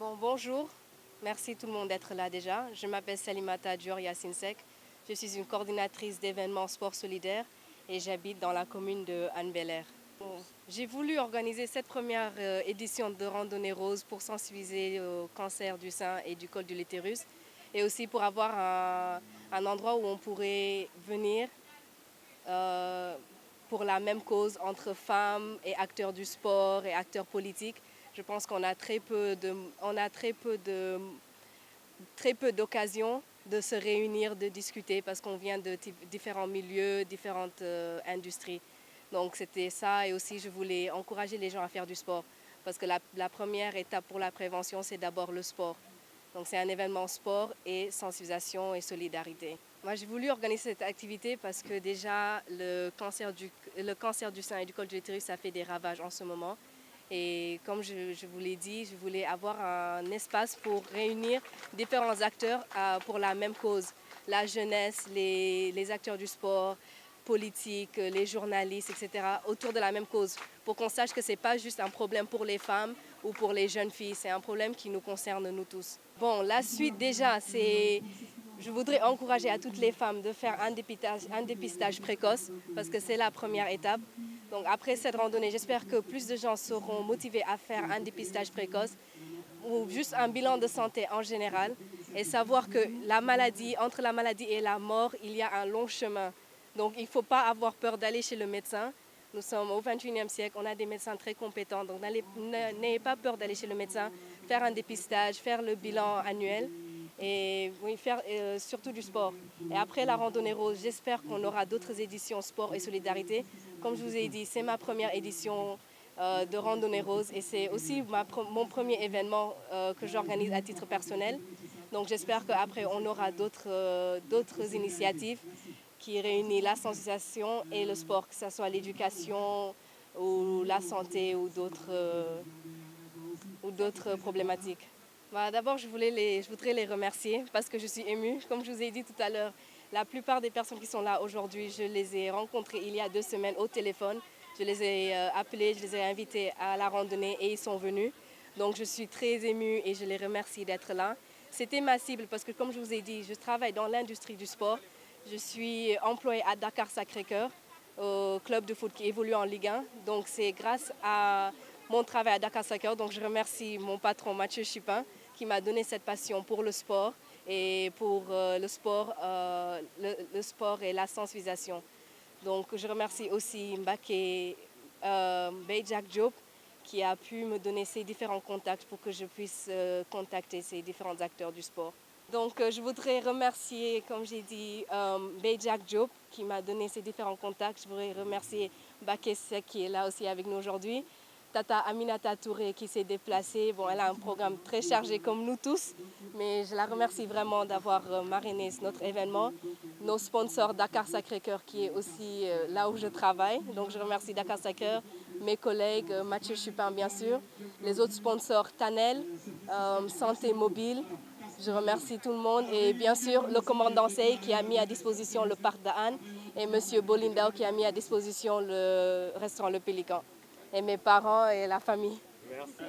Bon, bonjour, merci tout le monde d'être là déjà. Je m'appelle Salimata Dior Yassinsek. Je suis une coordinatrice d'événements sport solidaires et j'habite dans la commune de Hann-Bel-Air. Bon, j'ai voulu organiser cette première édition de Randonnée Rose pour sensibiliser au cancer du sein et du col de l'utérus et aussi pour avoir un endroit où on pourrait venir pour la même cause entre femmes et acteurs du sport et acteurs politiques. Je pense qu'on a très peu d'occasions de se réunir, de discuter parce qu'on vient de différents milieux, différentes industries. Donc c'était ça et aussi je voulais encourager les gens à faire du sport parce que la première étape pour la prévention c'est d'abord le sport. Donc c'est un événement sport et sensibilisation et solidarité. Moi j'ai voulu organiser cette activité parce que déjà le cancer du sein et du col de l'utérus ça fait des ravages en ce moment. Et comme je vous l'ai dit, je voulais avoir un espace pour réunir différents acteurs pour la même cause. La jeunesse, les acteurs du sport, politiques, les journalistes, etc. autour de la même cause. Pour qu'on sache que ce n'est pas juste un problème pour les femmes ou pour les jeunes filles, c'est un problème qui nous concerne nous tous. Bon, la suite déjà, c'est... Je voudrais encourager à toutes les femmes de faire un dépistage précoce parce que c'est la première étape. Donc après cette randonnée, j'espère que plus de gens seront motivés à faire un dépistage précoce ou juste un bilan de santé en général et savoir que entre la maladie et la mort, il y a un long chemin. Donc il ne faut pas avoir peur d'aller chez le médecin. Nous sommes au XXIe siècle, on a des médecins très compétents, donc n'ayez pas peur d'aller chez le médecin, faire un dépistage, faire le bilan annuel et oui, faire surtout du sport. Et après la randonnée rose, j'espère qu'on aura d'autres éditions sport et solidarité. Comme je vous ai dit, c'est ma première édition de randonnée rose et c'est aussi mon premier événement que j'organise à titre personnel. Donc j'espère qu'après on aura d'autres initiatives qui réunissent la sensibilisation et le sport, que ce soit l'éducation ou la santé ou d'autres problématiques. D'abord, je voudrais les remercier parce que je suis émue. Comme je vous ai dit tout à l'heure, la plupart des personnes qui sont là aujourd'hui, je les ai rencontrées il y a 2 semaines au téléphone. Je les ai appelés, je les ai invités à la randonnée et ils sont venus. Donc je suis très émue et je les remercie d'être là. C'était ma cible parce que comme je vous ai dit, je travaille dans l'industrie du sport. Je suis employée à Dakar Sacré-Cœur, au club de foot qui évolue en Ligue 1. Donc c'est grâce à mon travail à Dakar Sacré-Cœur. Donc je remercie mon patron Mathieu Chupin qui m'a donné cette passion pour le sport et pour le sport et la sensibilisation. Donc je remercie aussi Mbaké Bejak Diop qui a pu me donner ces différents contacts pour que je puisse contacter ces différents acteurs du sport. Donc je voudrais remercier, comme j'ai dit, Bejak Diop qui m'a donné ces différents contacts. Je voudrais remercier Mbaké Sek qui est là aussi avec nous aujourd'hui. Tata Aminata Touré qui s'est déplacée. Bon, elle a un programme très chargé comme nous tous, mais je la remercie vraiment d'avoir marrainé notre événement. Nos sponsors Dakar Sacré-Cœur qui est aussi là où je travaille. Donc je remercie Dakar Sacré-Cœur, mes collègues, Mathieu Chupin bien sûr, les autres sponsors Tanel, Santé Mobile. Je remercie tout le monde et bien sûr le commandant Sey qui a mis à disposition le parc d'Anne et monsieur Bolindao qui a mis à disposition le restaurant Le Pélican. Et mes parents et la famille. Merci.